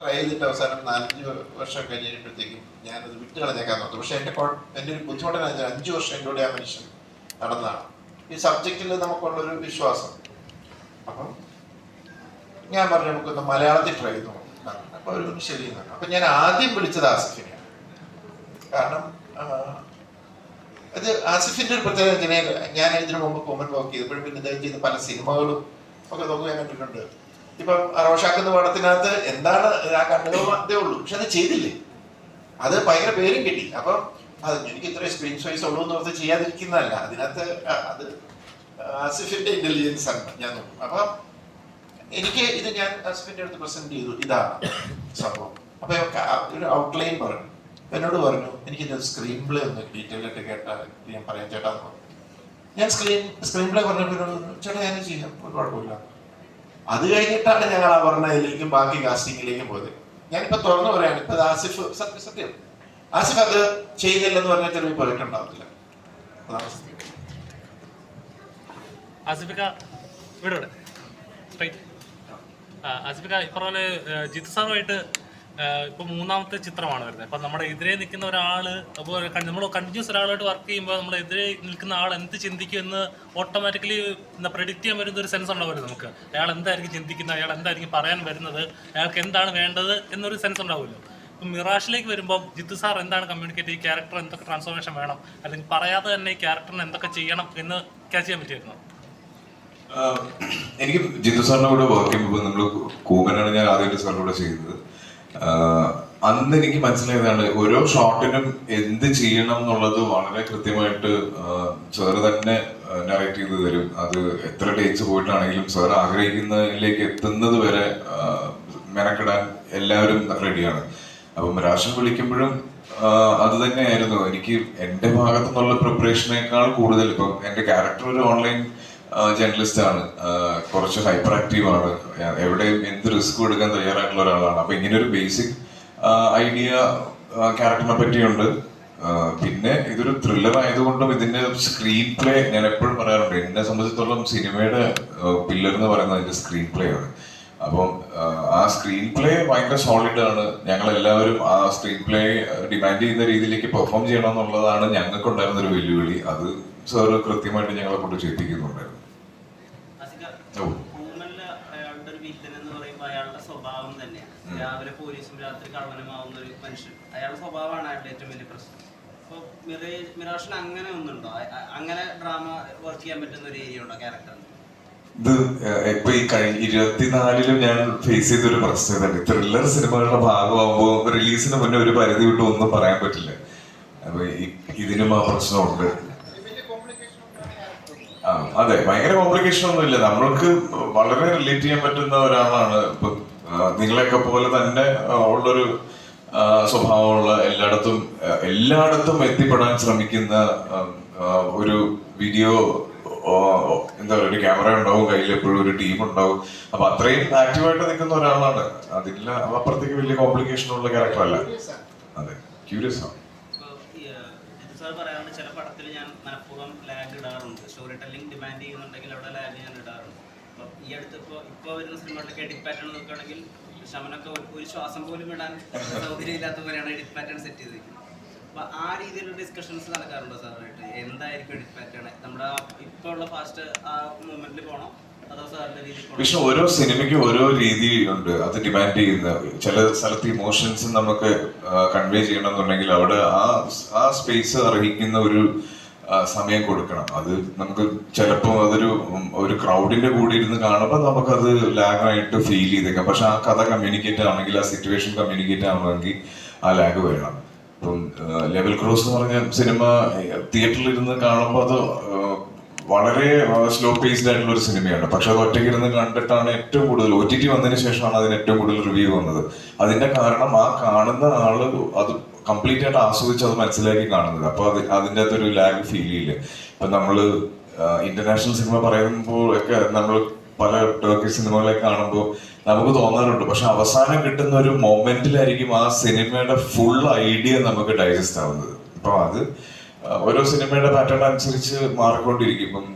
Try ചെയ്തിട്ട് അവസാനം 4-5 വർഷം കഴിഞ്ഞപ്പോഴത്തേക്കും ഞാനത് വിട്ട് കളഞ്ഞേക്കാൻ നോക്കും. പക്ഷെ എൻ്റെ ഒരു ബുദ്ധിമുട്ടെന്ന് 5 വർഷം എൻ്റെ കൂടെ ആ മനുഷ്യൻ നടന്നതാണ്. ഈ സബ്ജക്റ്റിൽ നമുക്കുള്ളൊരു വിശ്വാസം. അപ്പം ഞാൻ പറഞ്ഞു നമുക്കൊന്ന് മലയാളത്തിൽ ട്രൈ ചെയ്ത് നോക്കാം. അപ്പോൾ ഒരു ശരി എന്നാണ്. അപ്പം ഞാൻ ആദ്യം വിളിച്ചത് ആസിഫിനെയാണ്. കാരണം അത് ആസിഫിൻ്റെ ഒരു പ്രത്യേകത. ഞാൻ ഇതിനു മുമ്പ് കോമന്റ് വർക്ക് ചെയ്തപ്പോഴും പിന്നെ ഇദ്ദേഹം ചെയ്ത പല സിനിമകളും ഒക്കെ നോക്കാൻ കണ്ടിട്ടുണ്ട്. ഇപ്പം റോഷാക്കുന്ന പടത്തിനകത്ത് എന്താണ് ആ കണ്ടുകളേ ഉള്ളൂ, പക്ഷെ അത് ചെയ്തില്ലേ, അത് ഭയങ്കര പേരും കിട്ടി. അപ്പം അത് എനിക്ക് ഇത്രയും സ്ക്രീൻ സ്പേസ് ഉള്ളൂ എന്ന് ഓർത്ത് ചെയ്യാതിരിക്കുന്നതല്ല, അതിനകത്ത് അത് ആസിഫിന്റെ ഇന്റലിജൻസ് ആണ് ഞാൻ നോക്കും. അപ്പം എനിക്ക് ഇത് ഞാൻ ആസിഫിന്റെ അടുത്ത് പ്രസന്റ് ചെയ്തു, ഇതാണ് സംഭവം. അപ്പൊ ഒരു ഔട്ട്ലൈൻ പറഞ്ഞു, എന്നോട് പറഞ്ഞു എനിക്കിത് സ്ക്രീൻ പ്ലേ ഒന്ന് ഡീറ്റെയിൽ ആയിട്ട് കേട്ടാൽ ഞാൻ പറയാം ചേട്ടാ. ഞാൻ സ്ക്രീൻ പ്ലേ പറഞ്ഞപ്പോൾ ചേട്ടാ ഞാൻ ചെയ്യാം, ഒരു കുഴപ്പമില്ല. അത് കഴിഞ്ഞിട്ടാണ് ഞങ്ങൾ ആ പറഞ്ഞതിലേക്കും ബാക്കി കാസ്റ്റിംഗിലേക്കും പോയത്. ഞാനിപ്പോ തുറന്നു പറയാണ്, ഇപ്പൊ ആസിഫ് സത്യം ആസിഫ് അത് ചെയ്യുന്നില്ലെന്ന് പറഞ്ഞാൽ ചിലപ്പോൾ പോയിട്ടുണ്ടാവത്തില്ല. ആസിഫിക്ക ഇപ്പറഞ്ഞ ജിത്തു സാറുമായിട്ട് ഇപ്പൊ 3ാമത്തെ ചിത്രമാണ് വരുന്നത്. അപ്പൊ നമ്മുടെ എതിരെ നിൽക്കുന്ന ഒരാള് അപ്പോൾ നമ്മൾ കണ്ടിന്യൂസ് ഒരാളായിട്ട് വർക്ക് ചെയ്യുമ്പോൾ നമ്മുടെ എതിരെ നിൽക്കുന്ന ആൾ എന്ത് ചിന്തിക്കും എന്ന് ഓട്ടോമാറ്റിക്കലി പ്രെഡിക്റ്റ് ചെയ്യാൻ വരുന്ന ഒരു സെൻസ് ഉണ്ടാവുമല്ലോ നമുക്ക്. അയാൾ എന്തായിരിക്കും ചിന്തിക്കുന്നത്, അയാൾ എന്തായിരിക്കും പറയാൻ വരുന്നത്, അയാൾക്ക് എന്താണ് വേണ്ടത് എന്നൊരു സെൻസ് ഉണ്ടാവുമല്ലോ. ഇപ്പം മിറാഷിലേക്ക് വരുമ്പോൾ ജിത്തു സാർ എന്താണ് കമ്മ്യൂണിക്കേറ്റ്, ഈ ക്യാരക്ടർ എന്തൊക്കെ ട്രാൻസ്ഫോർമേഷൻ വേണം, അല്ലെങ്കിൽ പറയാതെ തന്നെ ഈ ക്യാരക്ടറിന് എന്തൊക്കെ ചെയ്യണം എന്ന് ക്യാച്ച് ചെയ്യാൻ പറ്റിയിരുന്നു? എനിക്ക് ജിത്തു സാറിന്റെ കൂടെ വർക്ക് ചെയ്യുമ്പോൾ നമ്മൾ കൂമനാണ് ഞാൻ ആദ്യമായിട്ട് സാറിന്റെ കൂടെ ചെയ്തത്. അന്ന് എനിക്ക് മനസ്സിലായതാണ് ഓരോ ഷോട്ടിനും എന്ത് ചെയ്യണം എന്നുള്ളത് വളരെ കൃത്യമായിട്ട് സാറ് തന്നെ നറേറ്റ് ചെയ്ത് തരും. അത് എത്ര ഡേറ്റ്സ് പോയിട്ടാണെങ്കിലും സാർ ആഗ്രഹിക്കുന്നതിലേക്ക് എത്തുന്നത് വരെ മെനക്കെടാൻ എല്ലാവരും റെഡിയാണ്. അപ്പം രാഷൻ വിളിക്കുമ്പോഴും അത് തന്നെയായിരുന്നു. എനിക്ക് എൻ്റെ ഭാഗത്തു നിന്നുള്ള പ്രിപ്പറേഷനേക്കാൾ കൂടുതൽ ഇപ്പം എൻ്റെ ക്യാരക്ടർ ഒരു ഓൺലൈൻ ജേർണലിസ്റ്റ് ആണ്, കുറച്ച് ഹൈപ്പർ ആക്റ്റീവ് ആണ്, എവിടെയും എന്ത് റിസ്ക് എടുക്കാൻ തയ്യാറായിട്ടുള്ള ഒരാളാണ്. അപ്പൊ ഇങ്ങനെ ഒരു ബേസിക് ഐഡിയ ക്യാരക്ടറിനെ പറ്റിയുണ്ട്. പിന്നെ ഇതൊരു ത്രില്ലർ ആയതുകൊണ്ടും ഇതിന്റെ സ്ക്രീൻ പ്ലേ ഞാൻ എപ്പോഴും പറയാറുണ്ട്, എന്നെ സംബന്ധിച്ചിടത്തോളം സിനിമയുടെ പില്ലർ എന്ന് പറയുന്നത് അതിന്റെ സ്ക്രീൻ പ്ലേ ആണ്. അപ്പം ആ സ്ക്രീൻ പ്ലേ ഭയങ്കര സോളിഡ് ആണ്. ഞങ്ങൾ എല്ലാവരും ആ സ്ക്രീൻ പ്ലേ ഡിമാൻഡ് ചെയ്യുന്ന രീതിയിലേക്ക് പെർഫോം ചെയ്യണം എന്നുള്ളതാണ് ഞങ്ങൾക്കുണ്ടായിരുന്ന ഒരു വെല്ലുവിളി. അത് സാറ് കൃത്യമായിട്ട് ഞങ്ങളെ കൊണ്ട് ചെയ്യിപ്പിക്കുന്നുണ്ടായിരുന്നു. അയാളുടെ ഒരു വില്ലൻ എന്ന് പറയുമ്പോൾ അയാളുടെ സ്വഭാവം തന്നെയാണ്. രാവിലെ പോലീസും രാത്രി കള്ളനുമാവുന്ന ഒരു മനുഷ്യൻ, അയാളുടെ സ്വഭാവമാണ് അയാളുടെ ഏറ്റവും വലിയ പ്രശ്നം. അപ്പോൾ മിറാഷിന് അങ്ങനെ ഒന്നുണ്ടോ, അങ്ങനെ ഡ്രാമ വർക്ക് ചെയ്യാൻ പറ്റുന്ന ഒരു ഏരിയ ഉണ്ടോ ക്യാരക്ടറിന്? ഇത് ഇപ്പൊ ഈ കഴിഞ്ഞ 24-ലും ഞാൻ ഫേസ് ചെയ്തൊരു പ്രശ്നം തന്നെ. ത്രില്ലർ സിനിമകളുടെ ഭാഗമാകുമ്പോൾ റിലീസിന് മുന്നേ ഒരു പരിധി വിട്ട് ഒന്നും പറയാൻ പറ്റില്ല. അപ്പൊ ഇതിനും ആ പ്രശ്നമുണ്ട്. അതെ, ഭയങ്കര കോംപ്ലിക്കേഷൻ ഒന്നും ഇല്ല. നമ്മൾക്ക് വളരെ റിലേറ്റ് ചെയ്യാൻ പറ്റുന്ന ഒരാളാണ്. ഇപ്പൊ നിങ്ങളെയൊക്കെ പോലെ തന്നെ ഉള്ളൊരു സ്വഭാവമുള്ള, എല്ലായിടത്തും എത്തിപ്പെടാൻ ശ്രമിക്കുന്ന ഒരു വീഡിയോ എന്താ പറയുക, ഒരു ക്യാമറ ഉണ്ടാവും കയ്യിൽ, എപ്പോഴും ഒരു ടീം ഉണ്ടാവും. അപ്പൊ അത്രയും ആക്റ്റീവായിട്ട് നിൽക്കുന്ന ഒരാളാണ്. അതിൽ അപ്പുറത്തേക്ക് വലിയ കോംപ്ലിക്കേഷൻ ഉള്ള ക്യാരക്ടർ അല്ല. അതെ, ക്യൂരിയസ് ആണ്. പറയാറുണ്ട് ചില പടത്തിൽ ഞാൻ മനഃപൂർവ്വം ലാഗ് ഇടാറുണ്ട്, സ്റ്റോറി ടെല്ലിംഗ് ഡിമാൻഡ് ചെയ്യുന്നുണ്ടെങ്കിൽ അവിടെ ലാഗ് ഞാൻ ഇടാറുണ്ട്. അപ്പം ഈ അടുത്ത് ഇപ്പോൾ വരുന്ന സിനിമകളിലൊക്കെ എഡിറ്റ് പാറ്റേൺ നോക്കുകയാണെങ്കിൽ ശമനൊക്കെ ഒരു ശ്വാസം പോലും ഇടാൻ സൗകര്യം ഇല്ലാത്ത പോലെയാണ് എഡിറ്റ് പാറ്റേൺ സെറ്റ് ചെയ്തിരിക്കുന്നത്. അപ്പൊ ആ രീതിയിലുള്ള ഡിസ്കഷൻസ് നടക്കാറുണ്ടോ സാറായിട്ട്? എന്തായിരിക്കും എഡിറ്റ് പാറ്റേൺ, നമ്മുടെ ഇപ്പോൾ ഉള്ള ഫാസ്റ്റ് ആ മൂവ്മെന്റിൽ പോകണോ അതോ സാറിന്റെ രീതി? പക്ഷെ ഓരോ സിനിമയ്ക്കും ഓരോ രീതി ഉണ്ട് അത് ഡിമാൻഡ് ചെയ്യുന്ന. ചില സ്ഥലത്ത് ഇമോഷൻസ് നമുക്ക് കൺവേ ചെയ്യണമെന്നുണ്ടെങ്കിൽ അവിടെ ആ സ്പേസ് അർഹിക്കുന്ന ഒരു സമയം കൊടുക്കണം. അത് നമുക്ക് ചിലപ്പോൾ ഒരു ക്രൗഡിന്റെ കൂടെ ഇരുന്ന് കാണുമ്പോൾ നമുക്കത് ലാഗായിട്ട് ഫീൽ ചെയ്തേക്കാം. പക്ഷെ ആ കഥ കമ്മ്യൂണിക്കേറ്റ് ആണെങ്കിൽ, ആ സിറ്റുവേഷൻ കമ്മ്യൂണിക്കേറ്റ് ആവണമെങ്കിൽ ആ ലാഗ് വേണം. ഇപ്പം ലെവൽ ക്രോസ് എന്ന് പറഞ്ഞ സിനിമ തിയേറ്ററിൽ ഇരുന്ന് കാണുമ്പോൾ അത് വളരെ സ്ലോ പേസ്ഡ് ആയിട്ടുള്ള ഒരു സിനിമയാണ്. പക്ഷെ അത് ഒറ്റയ്ക്ക് ഇരുന്ന് കണ്ടിട്ടാണ് ഏറ്റവും കൂടുതൽ, OTT വന്നതിന് ശേഷമാണ് അതിന് ഏറ്റവും കൂടുതൽ റിവ്യൂ വന്നത്. അതിന്റെ കാരണം ആ കാണുന്ന ആള് അത് കംപ്ലീറ്റ് ആയിട്ട് ആസ്വദിച്ച് അത് മനസ്സിലാക്കി കാണുന്നത്. അപ്പൊ അതിൻ്റെ അകത്തൊരു ലാഗ് ഫീൽ ചെയ്യില്ല. ഇപ്പൊ നമ്മള് ഇന്റർനാഷണൽ സിനിമ പറയുമ്പോൾ ഒക്കെ നമ്മൾ പല ടർക്കിഷ് സിനിമകളൊക്കെ കാണുമ്പോൾ നമുക്ക് തോന്നാറുണ്ട്, പക്ഷെ അവസാനം കിട്ടുന്ന ഒരു മൊമെന്റിലായിരിക്കും ആ സിനിമയുടെ ഫുൾ ഐഡിയ നമുക്ക് ഡൈജസ്റ്റ് ആവുന്നത്. അപ്പൊ അത് ഓരോ സിനിമയുടെ പാറ്റേൺ അനുസരിച്ച് മാറിക്കൊണ്ടിരിക്കും. ഇപ്പം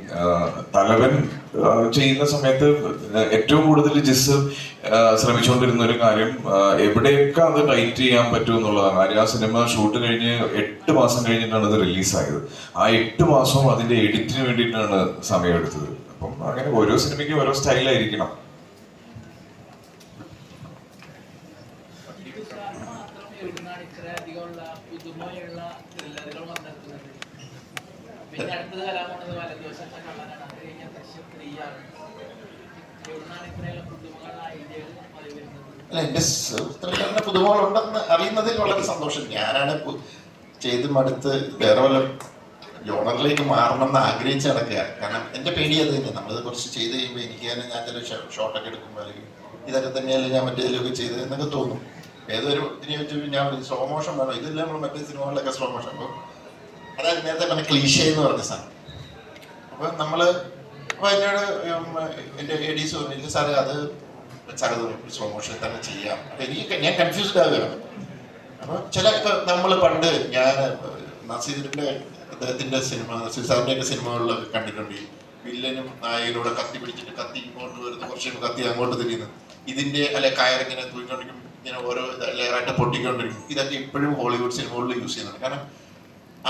തലവൻ ചെയ്യുന്ന സമയത്ത് ഏറ്റവും കൂടുതൽ ജിസ് ശ്രമിച്ചുകൊണ്ടിരുന്ന ഒരു കാര്യം എവിടെയൊക്കെ അത് ടൈറ്റ് ചെയ്യാൻ പറ്റും എന്നുള്ളതാണ്. കാര്യം ആ സിനിമ ഷൂട്ട് കഴിഞ്ഞ് 8 മാസം കഴിഞ്ഞിട്ടാണ് അത് റിലീസായത്. ആ 8 മാസവും അതിന്റെ എഡിറ്റിന് വേണ്ടിയിട്ടാണ് സമയമെടുത്തത്. അപ്പം അങ്ങനെ ഓരോ സിനിമയ്ക്കും ഓരോ സ്റ്റൈലായിരിക്കണം. അല്ല, എന്റെ സുഹൃത്തുക്കളുടെ പുതുമകളുണ്ടെന്ന് അറിയുന്നതിൽ വളരെ സന്തോഷം. ഞാനാണ് ചെയ്ത് മടുത്ത് വേറെ വല്ല ജോണറിലേക്ക് മാറണം എന്ന് ആഗ്രഹിച്ച് നടക്കുക. കാരണം എന്റെ പേടി അത് തന്നെ. നമ്മളിത് കുറച്ച് ചെയ്ത് കഴിയുമ്പോൾ എനിക്ക് തന്നെ ഞാൻ ചില ഷോട്ടൊക്കെ എടുക്കുമ്പോൾ അല്ലെങ്കിൽ ഇതൊക്കെ തന്നെയല്ലേ ഞാൻ മറ്റേതിലൊക്കെ ചെയ്തത് എന്നൊക്കെ തോന്നും. ഏതൊരു ഇതിനെ വെച്ച് ഞാൻ സ്ലോ മോഷൻ വേണം, ഇതെല്ലാം നമ്മൾ മറ്റേ സിനിമകളിലൊക്കെ സ്ലോ മോഷൻ. അപ്പോൾ അതായത് നേരത്തെ പറഞ്ഞ ക്ലീഷേ എന്ന് പറഞ്ഞ സാധനം. അപ്പോൾ നമ്മള് അപ്പോൾ എന്നോട് എൻ്റെ എഡീസ് പറഞ്ഞു, സാറ് അത് സ്ലോ മോഷനിൽ തന്നെ ചെയ്യാം. അപ്പം ഞാൻ കൺഫ്യൂസ്ഡ് ആവുകയാണ്. അപ്പോൾ ഇപ്പം നമ്മൾ പണ്ട് ഞാൻ നസീറിൻ്റെ അദ്ദേഹത്തിൻ്റെ സിനിമ, നസീർ സാറിൻ്റെയൊക്കെ സിനിമകളിലൊക്കെ കണ്ടിട്ടുണ്ട്. വില്ലനും നായകനോടെ കത്തി പിടിച്ചിട്ട് കത്തി ഇങ്ങോട്ട് വരുന്നു, കുറച്ച് കത്തി അങ്ങോട്ട് തിരിയുന്നു, ഇതിൻ്റെ അല്ലെ കയറിങ്ങനെ തൂക്കിക്കൊണ്ടിരിക്കും, ഇങ്ങനെ ഓരോ ലെയറായിട്ട് പൊട്ടിക്കൊണ്ടിരിക്കും. ഇതൊക്കെ ഇപ്പോഴും ഹോളിവുഡ് സിനിമകളിൽ യൂസ് ചെയ്യുന്നുണ്ട്. കാരണം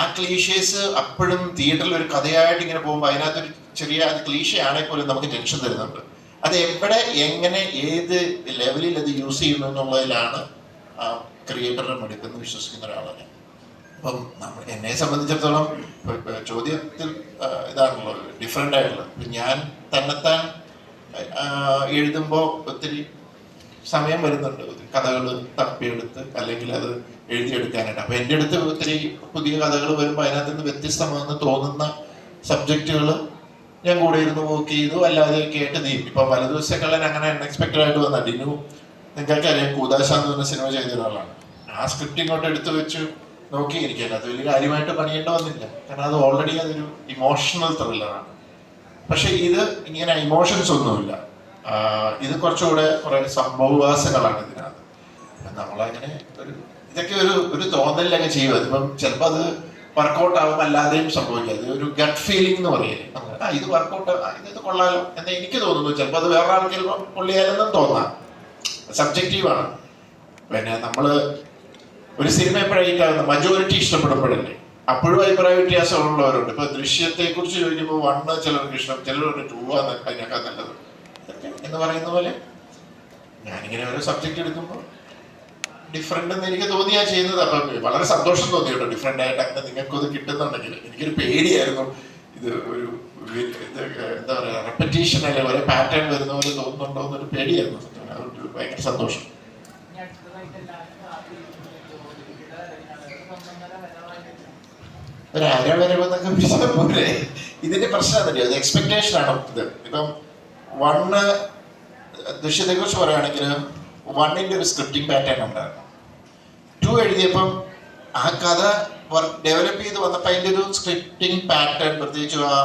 ആ ക്ലീഷേസ് അപ്പോഴും തിയേറ്ററിൽ ഒരു കഥയായിട്ട് ഇങ്ങനെ പോകുമ്പോൾ അതിനകത്തൊരു ചെറിയ അത് ക്ലീഷയാണെങ്കിൽ പോലും നമുക്ക് ടെൻഷൻ തരുന്നുണ്ട്. അത് എവിടെ എങ്ങനെ ഏത് ലെവലിൽ അത് യൂസ് ചെയ്യുന്നു എന്നുള്ളതിലാണ് ക്രിയേറ്ററുടെ എടുക്കുന്നത് വിശ്വസിക്കുന്ന ഒരാളാണ്. അപ്പം എന്നെ സംബന്ധിച്ചിടത്തോളം ചോദ്യത്തിൽ ഇതാണല്ലോ ഡിഫറെൻ്റ് ആയിട്ടുള്ളത്. ഞാൻ തന്നെത്താൻ എഴുതുമ്പോൾ ഒത്തിരി സമയം വരുന്നുണ്ട് കഥകൾ തപ്പിയെടുത്ത് അല്ലെങ്കിൽ അത് എഴുതിയെടുക്കാനായിട്ട്. അപ്പം എൻ്റെ അടുത്ത് ഒത്തിരി പുതിയ കഥകൾ വരുമ്പോൾ അതിനകത്ത് നിന്ന് വ്യത്യസ്തമാണെന്ന് തോന്നുന്ന സബ്ജക്റ്റുകൾ ഞാൻ കൂടെ ഇരുന്ന് വർക്ക് ചെയ്തു, അല്ലാതെ കേട്ട് തീരും. ഇപ്പം പല ദിവസങ്ങളിൽ അങ്ങനെ അൺഎക്സ്പെക്റ്റഡ് ആയിട്ട് വന്ന ഡിനു നിങ്ങൾക്ക് അറിയാം, കൂദാശ എന്ന് പറഞ്ഞ സിനിമ ചെയ്ത ഒരാളാണ്. ആ സ്ക്രിപ്റ്റ് ഇങ്ങോട്ട് എടുത്തു വെച്ച് നോക്കിയിരിക്കാൻ അത് വലിയ കാര്യമായിട്ട് പണിയേണ്ട വന്നില്ല. കാരണം അത് ഓൾറെഡി അതൊരു ഇമോഷണൽ ത്രില്ലറാണ്. പക്ഷെ ഇത് ഇങ്ങനെ ഇമോഷൻസ് ഒന്നുമില്ല. ഇത് കുറച്ചുകൂടെ കുറെ സംഭവവാസങ്ങളാണ് ഇതിനകത്ത്. നമ്മളങ്ങനെ ഇതൊക്കെ ഒരു തോന്നലിലൊക്കെ ചെയ്യുക. ഇപ്പം ചിലപ്പോൾ അത് വർക്കൗട്ട് ആവും, അല്ലാതെയും സംഭവിക്കുക. ഇത് ഒരു ഗട്ട് ഫീലിംഗ് എന്ന് പറയില്ലേ, ഇത് വർക്കൗട്ട് ഇത് കൊള്ളാലോ എന്ന് എനിക്ക് തോന്നുന്നു. ചിലപ്പോൾ അത് വേറെ ആൾക്ക് ചിലപ്പോൾ പൊള്ളിയാലെന്നും തോന്നാം. സബ്ജക്റ്റീവാണ്. പിന്നെ നമ്മള് ഒരു സിനിമ എപ്പോഴായിട്ടാകുന്ന മജോറിറ്റി ഇഷ്ടപ്പെടുമ്പോഴല്ലേ, അപ്പോഴും അഭിപ്രായ വ്യത്യാസമുള്ളവരുണ്ട്. ഇപ്പൊ ദൃശ്യത്തെ കുറിച്ച് ചോദിക്കുമ്പോൾ 1 ചിലർക്ക് ഇഷ്ടം, ചിലർക്ക് 2 അതിനേക്കാൾ നല്ലത് എന്ന് പറയുന്ന പോലെ ഞാനിങ്ങനെ ഓരോ സബ്ജക്റ്റ് എടുക്കുമ്പോൾ ഡിഫറെന്റ് എന്ന് എനിക്ക് തോന്നിയാ ചെയ്യുന്നത്. അപ്പം വളരെ സന്തോഷം തോന്നി കേട്ടോ, ഡിഫറെന്റ് ആയിട്ട് അങ്ങനെ നിങ്ങൾക്കത് കിട്ടുന്നുണ്ടെങ്കിൽ. എനിക്കൊരു പേടിയായിരുന്നു ഇത് ഒരു എന്താ പറയാ റെപ്പറ്റീഷൻ അല്ലെ ഒരേ പാറ്റേൺ വരുന്ന പോലെ തോന്നുന്നുണ്ടോ എന്നൊരു പേടിയായിരുന്നു. അതൊരു ഭയങ്കര സന്തോഷം. ഒരു അരവരവെന്നൊക്കെ വിളിച്ച പോലെ ഇതിന്റെ പ്രശ്നം തന്നെയോ അത് എക്സ്പെക്ടേഷൻ ആണ്. ഇത് ഇപ്പം 1 ദൃശ്യത്തെ കുറിച്ച് പറയുകയാണെങ്കിൽ 1ന്റെ ഒരു സ്ക്രിപ്റ്റിംഗ് പാറ്റേൺ ഉണ്ടായിരുന്നു. 2 എഴുതിയപ്പം ആ കഥ ഡെവലപ്പ് ചെയ്ത് വന്നപ്പോൾ അതിൻ്റെ ഒരു സ്ക്രിപ്റ്റിംഗ് പാറ്റേൺ, പ്രത്യേകിച്ച് ആ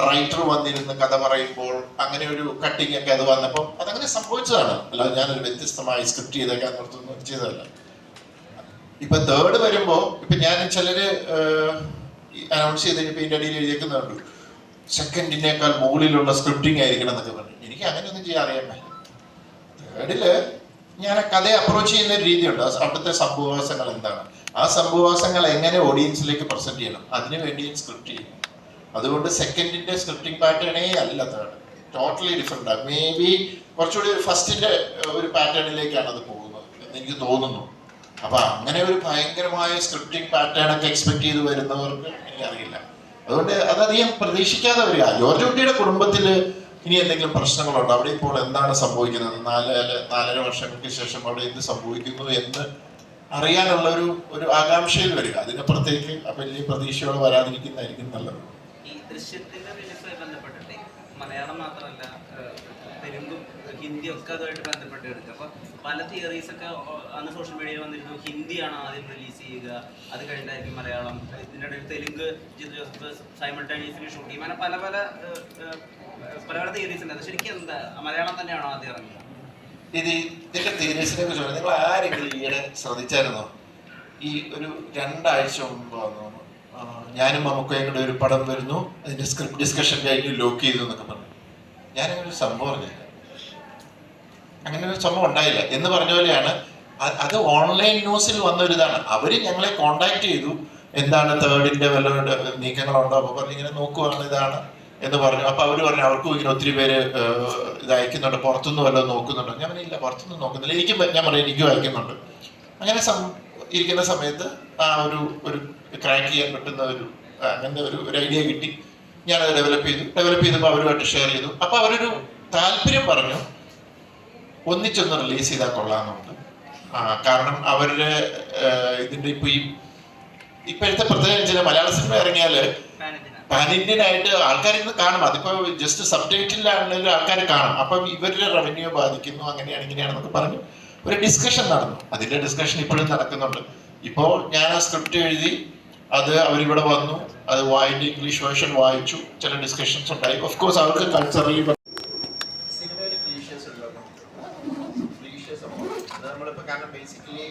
റൈറ്റർ വന്നിരുന്ന് കഥ പറയുമ്പോൾ അങ്ങനെ ഒരു കട്ടിങ് ഒക്കെ അത് വന്നപ്പോൾ അതങ്ങനെ സംഭവിച്ചതാണ്. അല്ലാതെ ഞാനൊരു വ്യത്യസ്തമായി സ്ക്രിപ്റ്റ് ചെയ്തേക്കാൻ നിർത്തുന്നു ചെയ്തതല്ല. ഇപ്പൊ 3rd വരുമ്പോ ഇപ്പൊ ഞാൻ ചിലര് അനൗൺസ് ചെയ്ത് കഴിഞ്ഞപ്പോ ഇതിന്റെ അടിയിൽ എഴുതിയേക്കുന്നുണ്ട് 2ന്റേക്കാൾ മുകളിലുള്ള സ്ക്രിപ്റ്റിംഗ് ആയിരിക്കണം എന്നൊക്കെ പറഞ്ഞു. എനിക്ക് അങ്ങനെയൊന്നും ചെയ്യാൻ അറിയാൻ പറ്റില്ല. 3rd ഞാൻ കഥയെ അപ്രോച്ച് ചെയ്യുന്ന ഒരു രീതിയുണ്ട്. അവിടുത്തെ സംഭവവാസങ്ങൾ എന്താണ്, ആ സംഭവവാസങ്ങൾ എങ്ങനെ ഓഡിയൻസിലേക്ക് പ്രസന്റ് ചെയ്യണം, അതിനു വേണ്ടി സ്ക്രിപ്റ്റ് ചെയ്യും. അതുകൊണ്ട് 2ന്റെ സ്ക്രിപ്റ്റിംഗ് പാറ്റേണേ അല്ല 3rd, ടോട്ടലി ഡിഫറെന്റ് ആണ്. മേ ബി കുറച്ചുകൂടി 1ന്റെ ഒരു പാറ്റേണിലേക്കാണ് അത് പോകുന്നത് എന്ന് എനിക്ക് തോന്നുന്നു. അപ്പൊ അങ്ങനെ ഒരു ഭയങ്കരമായ സ്ക്രിപ്റ്റിംഗ് പാറ്റേൺ ഒക്കെ എക്സ്പെക്ട് ചെയ്ത് വരുന്നവർക്ക് എനിക്കറിയില്ല. അതുകൊണ്ട് അതധികം പ്രതീക്ഷിക്കാതെ വരിക. ജോർജ് കുട്ടിയുടെ കുടുംബത്തിൽ ഇനി എന്തെങ്കിലും പ്രശ്നങ്ങളുണ്ടോ, അവിടെ ഇപ്പോൾ എന്താണ് സംഭവിക്കുന്നത്, 4.5 വർഷങ്ങൾക്ക് ശേഷം അവിടെ എന്ത് സംഭവിക്കുന്നു എന്ന് അറിയാനുള്ള ഒരു ആകാംക്ഷയിൽ വരിക. അതിനപ്പുറത്തേക്ക് വലിയ പ്രതീക്ഷകൾ വരാതിരിക്കുന്നതായിരിക്കും നല്ലത്. ഈ ദൃശ്യത്തിന്റെ റിലീസുമായി ബന്ധപ്പെട്ടിട്ട് മലയാളം മാത്രമല്ല തെലുങ്കും ഹിന്ദി ഒക്കെ അതുമായിട്ട് ബന്ധപ്പെട്ട് എടുക്കുക. അപ്പൊ പല തിയറീസ് ഒക്കെ അന്ന് സോഷ്യൽ മീഡിയയിൽ വന്നിരുന്നു. ഹിന്ദിയാണ് ആദ്യം റിലീസ് ചെയ്യുക, അത് കഴിഞ്ഞിട്ടായിരിക്കും മലയാളം. ഇതിൻ്റെ ഇടയിൽ തെലുങ്ക് ജിത്തു ജോസഫ് സൈമൾട്ടേനിയസ്ലി ഷൂട്ട് ചെയ്യും. അങ്ങനെ പല പല തിയറീസ് ഉണ്ട്. അത് ശരിക്കും എന്താ മലയാളം തന്നെയാണോ ആദ്യം ഇറങ്ങിയത്? ഇതിന്റെ തിയറീസിനെ കുറിച്ച് നിങ്ങൾ ആരെങ്കിലും ഈയിടെ ശ്രദ്ധിച്ചായിരുന്നോ? ഈ ഒരു 2 ആഴ്ച മുമ്പ് ഞാനും മമ്മൂക്കയും കൂടെ ഒരു പടം വരുന്നു, അതിന്റെ സ്ക്രിപ്റ്റ് ഡിസ്കഷൻ കഴിഞ്ഞ് ലോക്ക് ചെയ്തു എന്നൊക്കെ പറഞ്ഞു. ഞാനങ്ങനെ ഒരു സംഭവം അറിഞ്ഞില്ല, അങ്ങനെ ഒരു സംഭവം ഉണ്ടായില്ല എന്ന് പറഞ്ഞ പോലെയാണ്. അത് ഓൺലൈൻ ന്യൂസിൽ വന്നൊരിതാണ്. അവര് ഞങ്ങളെ കോണ്ടാക്ട് ചെയ്തു, എന്താണ് തേർഡിന്റെ വല്ല നീക്കങ്ങളുണ്ടോ, അപ്പൊ പറഞ്ഞു ഇങ്ങനെ നോക്കുവാണ് ഇതാണ് എന്ന് പറഞ്ഞു. അപ്പൊ അവര് പറഞ്ഞു അവർക്കും ഇങ്ങനെ ഒത്തിരി പേര് ഇത് അയക്കുന്നുണ്ട്, പുറത്തുനിന്ന് വല്ലതും നോക്കുന്നുണ്ടോ. ഞാൻ പറഞ്ഞില്ല, പുറത്തുനിന്ന് നോക്കുന്നില്ല, എനിക്കും ഞാൻ പറഞ്ഞു എനിക്കും അയക്കുന്നുണ്ട്. അങ്ങനെ ഇരിക്കുന്ന സമയത്ത് ആ ഒരു ക്രാക്ക് ചെയ്യാൻ പറ്റുന്ന അങ്ങനെ ഒരു ഐഡിയ കിട്ടി. ഞാനത് ഡെവലപ്പ് ചെയ്തപ്പോൾ അവരുമായിട്ട് ഷെയർ ചെയ്തു. അപ്പൊ അവരൊരു താല്പര്യം പറഞ്ഞു, ഒന്നിച്ചൊന്ന് റിലീസ് ചെയ്താൽ കൊള്ളാമെന്നുണ്ട്. കാരണം അവരുടെ ഇതിന്റെ ഇപ്പോഴത്തെ പ്രത്യേകിച്ച് മലയാള സിനിമ ഇറങ്ങിയാല് പാൻ ഇന്ത്യൻ ആയിട്ട് ആൾക്കാർ ഇന്ന് കാണും. അതിപ്പോ ജസ്റ്റ് സബ് ടൈറ്റിലാണെങ്കിലും ആൾക്കാർ കാണും. അപ്പം ഇവരുടെ റവന്യൂ ബാധിക്കുന്നു, അങ്ങനെയാണ് ഇങ്ങനെയാണെന്നൊക്കെ പറഞ്ഞു ഒരു ഡിസ്കഷൻ നടന്നു. അതിന്റെ ഡിസ്കഷൻ ഇപ്പോഴും നടക്കുന്നുണ്ട്. ഇപ്പോൾ ഞാൻ ആ സ്ക്രിപ്റ്റ് എഴുതി, അത് അവരിവിടെ വന്നു, അത് ഇംഗ്ലീഷ് വേർഷൻ വായിച്ചു, ചില ഡിസ്കഷൻസ് ഉണ്ടായി. ഓഫ് കോഴ്സ് അവർക്ക് കൾച്ചറലി നമ്മളിപ്പോ കാരണം ബേസിക്കലി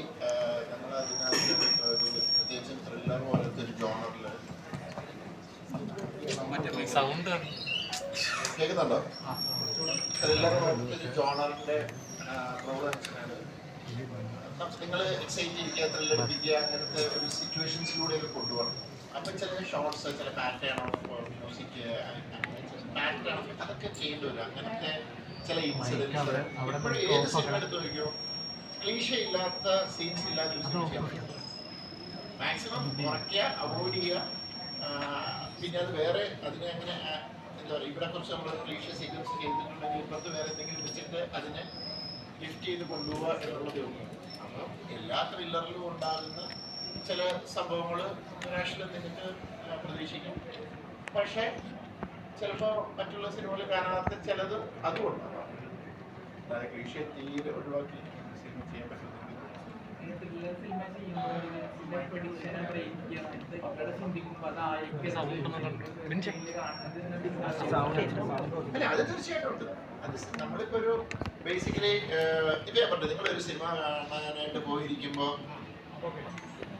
നമ്മൾ അതിനകത്ത് ഒരു പ്രത്യേകിച്ചും ത്രില്ലർ പോലത്തെ ഒരു ജോണറില് കേൾക്കുന്നുണ്ടോ? ത്രില്ലർ പോലത്തെ ഒരു ജോണറിന്റെ പ്രൊഡക്ഷനാണ്. നിങ്ങൾ എക്സൈറ്റ് ചെയ്യുക, ത്രില്ലർ പിടിക്കുക, അങ്ങനത്തെ ഒരു സിറ്റുവേഷൻസിലൂടെയൊക്കെ കൊണ്ടുപോകണം. അപ്പൊ ചില ഷോർട്സ്, ചില പാറ്റേൺ ഓഫ് മ്യൂസിക്, പാറ്റേൺ അതൊക്കെ ചെയ്യേണ്ടി വരും. അങ്ങനത്തെ ചില ഇൻസിഡൻസ് ഇപ്പോഴും ഏത് സിനിമ എടുത്ത് നോക്കിയോ ക്ലീഷ ഇല്ലാത്ത സീൻസ് ഇല്ലാത്ത ഒരു സിനിമ മാക്സിമം കുറയ്ക്കുക, അവോയ്ഡ് ചെയ്യുക. പിന്നെ അത് വേറെ അതിനെ അങ്ങനെ എന്താ പറയുക, ഇവിടെ കുറച്ച് നമ്മൾ ക്ലീഷ സീക്വൻസ് ചെയ്തിട്ടുണ്ടെങ്കിൽ ഇപ്പുറത്ത് വേറെ എന്തെങ്കിലും വെച്ചിട്ട് അതിനെ ലിഫ്റ്റ് ചെയ്ത് കൊണ്ടുപോവുക എന്നുള്ളതേ ഉള്ളൂ. അപ്പം എല്ലാ ത്രില്ലറിലും ഉണ്ടാകുന്ന ചില സംഭവങ്ങൾ നാഷണൽ നിങ്ങൾക്ക് പ്രതീക്ഷിക്കും. പക്ഷേ ചിലപ്പോൾ മറ്റുള്ള സിനിമകൾ കാണാത്ത ചിലത് അതും ഉണ്ടാകാം. അതായത് ക്ലീഷ തീരെ ഒഴിവാക്കി സിനിമ ചെയ്യാൻ പറ്റുന്നത്. അല്ല, അത് തീർച്ചയായിട്ടും ഉണ്ട്. അത് നമ്മളിപ്പോ ഒരു ബേസിക്കലി ഇതേ പറ്റും. നിങ്ങളൊരു സിനിമ കാണാനായിട്ട് പോയിരിക്കുമ്പോൾ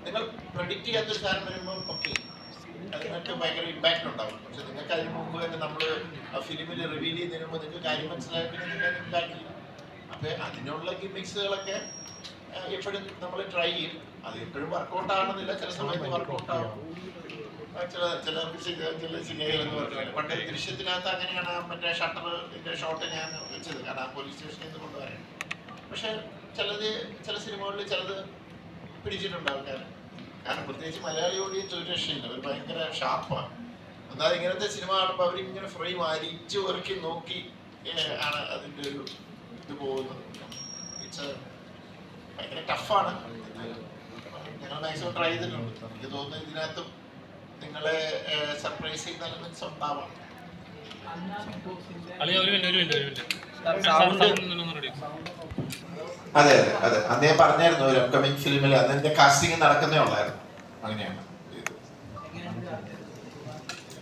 നിങ്ങൾ പ്രഡിക്റ്റ് ചെയ്യാത്തൊരു സാധനം വരുമ്പോൾ ഓക്കെ അതിനൊക്കെ ഭയങ്കര ഇമ്പാക്റ്റ് ഉണ്ടാവും. പക്ഷെ നിങ്ങൾക്ക് അതിന് മുമ്പ് തന്നെ നമ്മൾ ആ ഫിലിമിൽ റിവീൽ ചെയ്യുന്നതിന് മുമ്പ് നിങ്ങൾക്ക് കാര്യം മനസ്സിലാക്കി നിങ്ങൾക്ക് ഇമ്പാക്റ്റ് ചെയ്യും. അപ്പൊ അതിനുള്ള ഗിമിക്സുകളൊക്കെ എപ്പോഴും നമ്മൾ ട്രൈ ചെയ്യും. അത് എപ്പോഴും വർക്കൗട്ട് ആവണമെന്നില്ല, ചില സമയത്ത് വർക്കൗട്ട് ആവും. ചില സിനിമകളെന്ന് പറഞ്ഞു പണ്ട് ദൃശ്യത്തിനകത്ത് അങ്ങനെയാണ് മറ്റേ ഷട്ടറിന്റെ ഷോട്ട് ഞാൻ വെച്ചത്, കാരണം പോലീസ് സ്റ്റേഷനിൽ നിന്ന് കൊണ്ടുവരാൻ. പക്ഷെ ചില സിനിമകളിൽ ചിലത് പിടിച്ചിട്ടുണ്ട് ആൾക്കാർ. കാരണം പ്രത്യേകിച്ച് മലയാളി ഓഡിയൻസ് ഒരു രക്ഷയില്ല, ഒരു ഭയങ്കര ഷാർപ്പാണ്. എന്നാൽ ഇങ്ങനത്തെ സിനിമ കാണുമ്പോൾ അവരിങ്ങനെ ഫ്രെയിം അരിച്ച് ഉറക്കി നോക്കി ആണ് അതിൻ്റെ ഒരു ഇത് പോകുന്നത്. ഭയങ്കര ടഫാണ്. ഞങ്ങൾ മാക്സിമം ട്രൈ ചെയ്തിട്ടുണ്ട്. എനിക്ക് തോന്നുന്നു ഇതിനകത്തും നിങ്ങളെ സർപ്രൈസ് ചെയ്യുന്ന എലമെന്റ്സ് ഉണ്ടാവാം. അതെ അതെ അതെ, അന്ന് ഞാൻ പറഞ്ഞായിരുന്നു ഒരു അപ്കമിങ് ഫിലിമിൽ അതിന്റെ കാസ്റ്റിംഗ് നടക്കുന്നേ ഉള്ളായിരുന്നു. അങ്ങനെയാണ്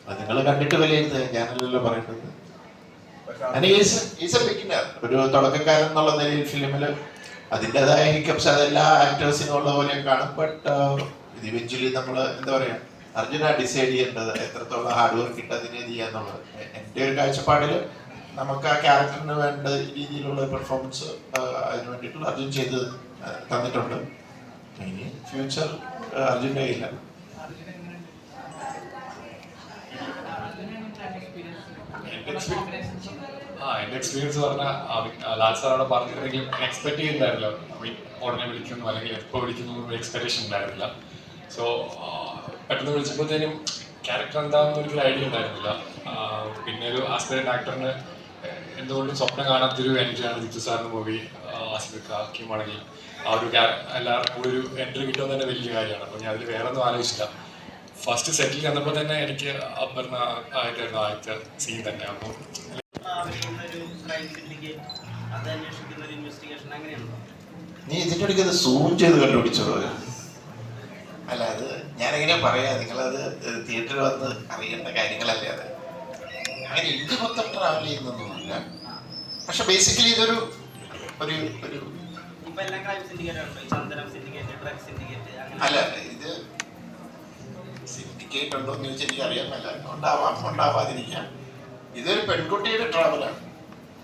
അത് നിങ്ങൾ കണ്ടിട്ട് വിലയിരുത്തുക, ഞാനല്ലല്ലോ പറയുന്നത്. ഒരു തുടക്കക്കാരൻ എന്നുള്ള നിലയിൽ ഫിലിമിൽ അതിൻ്റെതായ ഹിക്കപ്സ് അതെല്ലാ ആക്ടേഴ്സിനും ഉള്ള പോലെ കാണും. ബട്ട് ഇത് ഇവഞ്ച്വലി നമ്മൾ എന്താ പറയാ, അർജുന ഡിസൈഡ് ചെയ്യേണ്ടത് എത്രത്തോളം ഹാർഡ് വർക്ക് ഇട്ട് അതിനെ ചെയ്യാന്നുള്ളത്. എൻ്റെ ഒരു കാഴ്ചപ്പാടിൽ നമുക്ക് ആ ക്യാരക്ടറിന് വേണ്ട രീതിയിലുള്ള പെർഫോമൻസ് അതിന് വേണ്ടിയിട്ടുള്ള അർജുൻ ചെയ്ത് തന്നിട്ടുണ്ട്. ഇനി ഫ്യൂച്ചർ അർജുൻ്റെ കയ്യില്ല. എൻ്റെ എക്സ്പീരിയൻസ് പറഞ്ഞാൽ ലാൽ സാർ അവിടെ പറഞ്ഞിട്ടുണ്ടെങ്കിൽ എക്സ്പെക്ട് ചെയ്യുന്നുണ്ടായിരുന്നില്ല. ഉടനെ വിളിക്കുന്നു അല്ലെങ്കിൽ എപ്പോൾ വിളിക്കുന്നു എക്സ്പെക്ടേഷൻ ഉണ്ടായിരുന്നില്ല. സോ പെട്ടെന്ന് വിളിച്ചപ്പോഴത്തേനും ക്യാരക്ടർ എന്താണെന്ന് ഒരിക്കലും ഐഡിയ ഉണ്ടായിരുന്നില്ല. പിന്നെ ഒരു ആസ്പിറന്റ് ആക്ടറിന് എന്തുകൊണ്ടും സ്വപ്നം കാണാത്തൊരു എൻട്രിയാണ് ജിത്തു സാറിന് മൂവി. ആസിഫിക്ക ആണെങ്കിൽ ആ ഒരു എല്ലാവർക്കും കൂടി ഒരു എൻട്രി കിട്ടുമെന്ന് തന്നെ വലിയ കാര്യമാണ്. അപ്പോൾ ഞാൻ അതിൽ വേറെ ഒന്നും ആലോചിച്ചില്ല. ഫസ്റ്റ് സെറ്റിൽ ചെന്നപ്പോൾ തന്നെ എനിക്ക് അപർണ ആയിട്ടായിരുന്നു ആദ്യത്തെ സീൻ തന്നെ. അപ്പോൾ നീ ഇതിൻ്റെ ഇടയ്ക്ക് അത് സൂം ചെയ്ത് കണ്ടുപിടിച്ചോ? അല്ല, അത് ഞാനെങ്ങനെയാ പറയാ, നിങ്ങളത് തിയേറ്ററിൽ വന്ന് അറിയേണ്ട കാര്യങ്ങളല്ലേ. അത് അങ്ങനെ ഇന്ത്യ മൊത്തം ട്രാവൽ ചെയ്യുന്നൊന്നുമില്ല. പക്ഷെ ബേസിക്കലി ഇതൊരു ഒരു ഒരു അല്ല, ഇത് സിൻഡിക്കേറ്റ് ടിക്കറ്റ് ഉണ്ടോ എന്ന് ചോദിച്ചാൽ എനിക്ക് അറിയാൻ മേല. ഉണ്ടാവാം, ഉണ്ടാവാതിരിക്കാം. ഇതൊരു പെൺകുട്ടിയുടെ ട്രാവലാണ്.